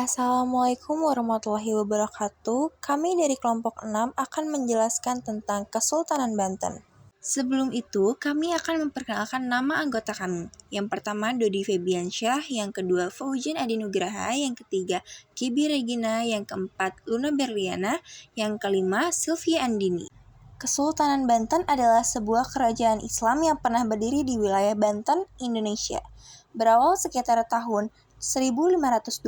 Assalamualaikum warahmatullahi wabarakatuh. Kami dari kelompok 6 akan menjelaskan tentang Kesultanan Banten. Sebelum itu, kami akan memperkenalkan nama anggota kami. Yang pertama, Dodi Febiansyah. Yang kedua, Fauzian Adi Nugraha. Yang ketiga, Kibi Regina. Yang keempat, Luna Berliana. Yang kelima, Sylvia Andini. Kesultanan Banten adalah sebuah kerajaan Islam yang pernah berdiri di wilayah Banten, Indonesia. Berawal sekitar tahun 1526,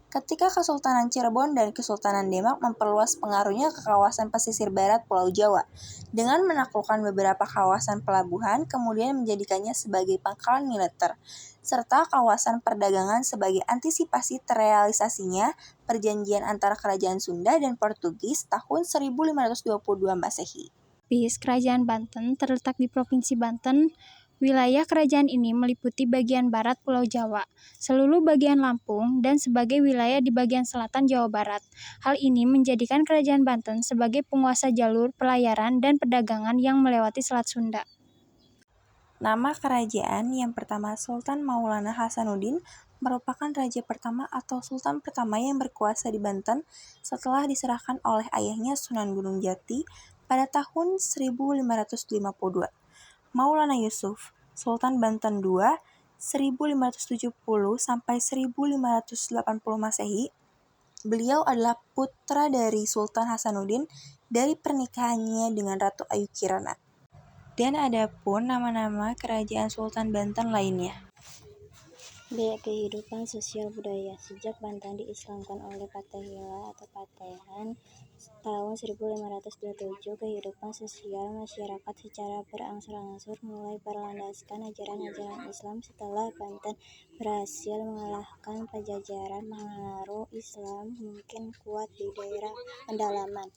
ketika Kesultanan Cirebon dan Kesultanan Demak memperluas pengaruhnya ke kawasan pesisir barat Pulau Jawa, dengan menaklukkan beberapa kawasan pelabuhan, kemudian menjadikannya sebagai pangkalan militer, serta kawasan perdagangan sebagai antisipasi terrealisasinya perjanjian antara Kerajaan Sunda dan Portugis tahun 1522 Masehi. Kerajaan Banten terletak di Provinsi Banten. Wilayah kerajaan ini meliputi bagian barat Pulau Jawa, seluruh bagian Lampung, dan sebagai wilayah di bagian selatan Jawa Barat. Hal ini menjadikan Kerajaan Banten sebagai penguasa jalur pelayaran dan perdagangan yang melewati Selat Sunda. Nama kerajaan yang pertama Sultan Maulana Hasanuddin merupakan raja pertama atau sultan pertama yang berkuasa di Banten setelah diserahkan oleh ayahnya Sunan Gunung Jati pada tahun 1552. Maulana Yusuf, Sultan Banten II, 1570 sampai 1580 Masehi. Beliau adalah putra dari Sultan Hasanuddin dari pernikahannya dengan Ratu Ayu Kirana. Dan ada pun nama-nama kerajaan Sultan Banten lainnya. Kehidupan sosial budaya. Sejak Banten diislamkan oleh Fatahillah atau Patehan tahun 1527, kehidupan sosial masyarakat secara berangsur-angsur mulai berlandaskan ajaran-ajaran Islam. Setelah Banten berhasil mengalahkan Pajajaran, pengaruh Islam mungkin kuat di daerah pendalaman.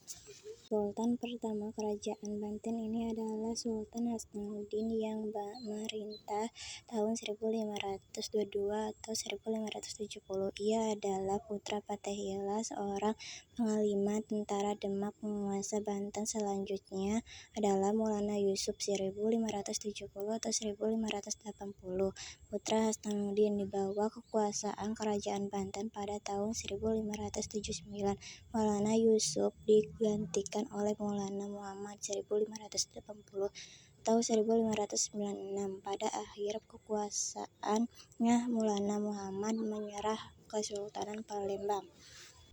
Sultan pertama kerajaan Banten ini adalah Sultan Hasanuddin yang memerintah tahun 1522 atau 1570. Ia adalah putra Fatahillah, seorang panglima tentara Demak. Penguasa Banten selanjutnya adalah Maulana Yusuf 1570 atau 1580. Putra Hasanuddin di bawah kekuasaan kerajaan Banten pada tahun 1579. Maulana Yusuf digantikan oleh Maulana Muhammad 1580 atau 1596. Pada akhir kekuasaannya, Maulana Muhammad menyerah Kesultanan Palembang.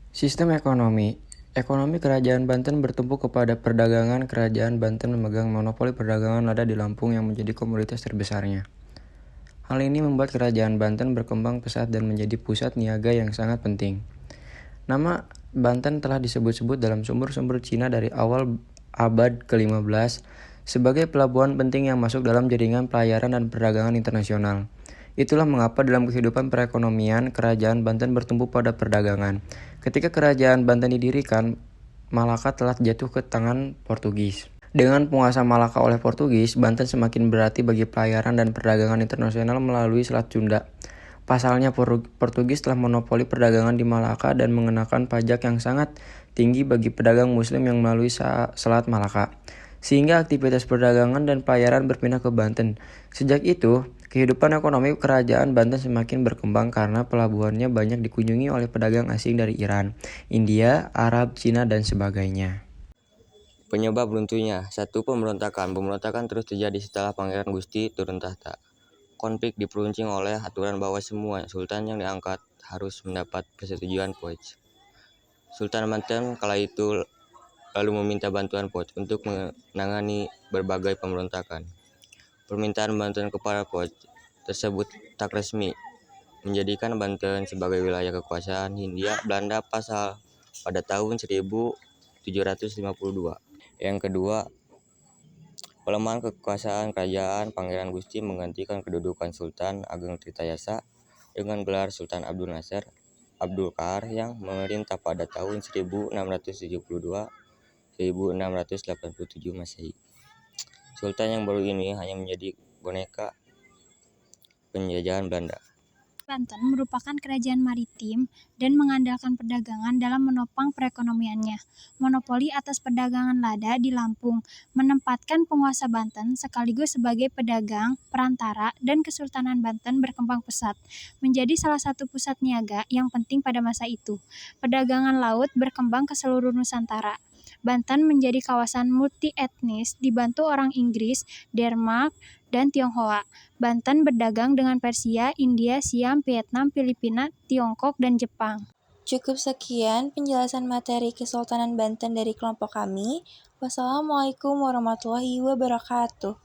Sistem ekonomi. Ekonomi Kerajaan Banten bertumpu kepada perdagangan. Kerajaan Banten memegang monopoli perdagangan lada di Lampung yang menjadi komoditas terbesarnya. Hal ini membuat Kerajaan Banten berkembang pesat dan menjadi pusat niaga yang sangat penting. Nama Banten telah disebut-sebut dalam sumber-sumber Cina dari awal abad ke-15 sebagai pelabuhan penting yang masuk dalam jaringan pelayaran dan perdagangan internasional. Itulah mengapa dalam kehidupan perekonomian, Kerajaan Banten bertumpu pada perdagangan. Ketika Kerajaan Banten didirikan, Malaka telah jatuh ke tangan Portugis. Dengan penguasa Malaka oleh Portugis, Banten semakin berarti bagi pelayaran dan perdagangan internasional melalui Selat Sunda. Pasalnya, Portugis telah monopoli perdagangan di Malaka dan mengenakan pajak yang sangat tinggi bagi pedagang Muslim yang melalui Selat Malaka, sehingga aktivitas perdagangan dan pelayaran berpindah ke Banten. Sejak itu, kehidupan ekonomi Kerajaan Banten semakin berkembang karena pelabuhannya banyak dikunjungi oleh pedagang asing dari Iran, India, Arab, Cina, dan sebagainya. Penyebab runtuhnya. 1. Pemberontakan. Pemberontakan terus terjadi setelah Pangeran Gusti turun tahta. Konflik diperuncing oleh aturan bahwa semua sultan yang diangkat harus mendapat persetujuan Poch. Sultan Banten kala itu lalu meminta bantuan Poch untuk menangani berbagai pemberontakan. Permintaan bantuan kepada Poch tersebut tak resmi, menjadikan Banten sebagai wilayah kekuasaan Hindia Belanda pada tahun 1752. Yang kedua, pelemahan kekuasaan kerajaan. Pangeran Gusti menggantikan kedudukan Sultan Ageng Tirtayasa dengan gelar Sultan Abdul Nasir Abdul Qahar yang memerintah pada tahun 1672-1687 Masehi. Sultan yang baru ini hanya menjadi boneka penjajahan Belanda. Banten merupakan kerajaan maritim dan mengandalkan perdagangan dalam menopang perekonomiannya. Monopoli atas perdagangan lada di Lampung menempatkan penguasa Banten sekaligus sebagai pedagang, perantara, dan Kesultanan Banten berkembang pesat, menjadi salah satu pusat niaga yang penting pada masa itu. Perdagangan laut berkembang ke seluruh Nusantara. Banten menjadi kawasan multi etnis dibantu orang Inggris, Denmark, dan Tionghoa. Banten berdagang dengan Persia, India, Siam, Vietnam, Filipina, Tiongkok, dan Jepang. Cukup sekian penjelasan materi Kesultanan Banten dari kelompok kami. Wassalamualaikum warahmatullahi wabarakatuh.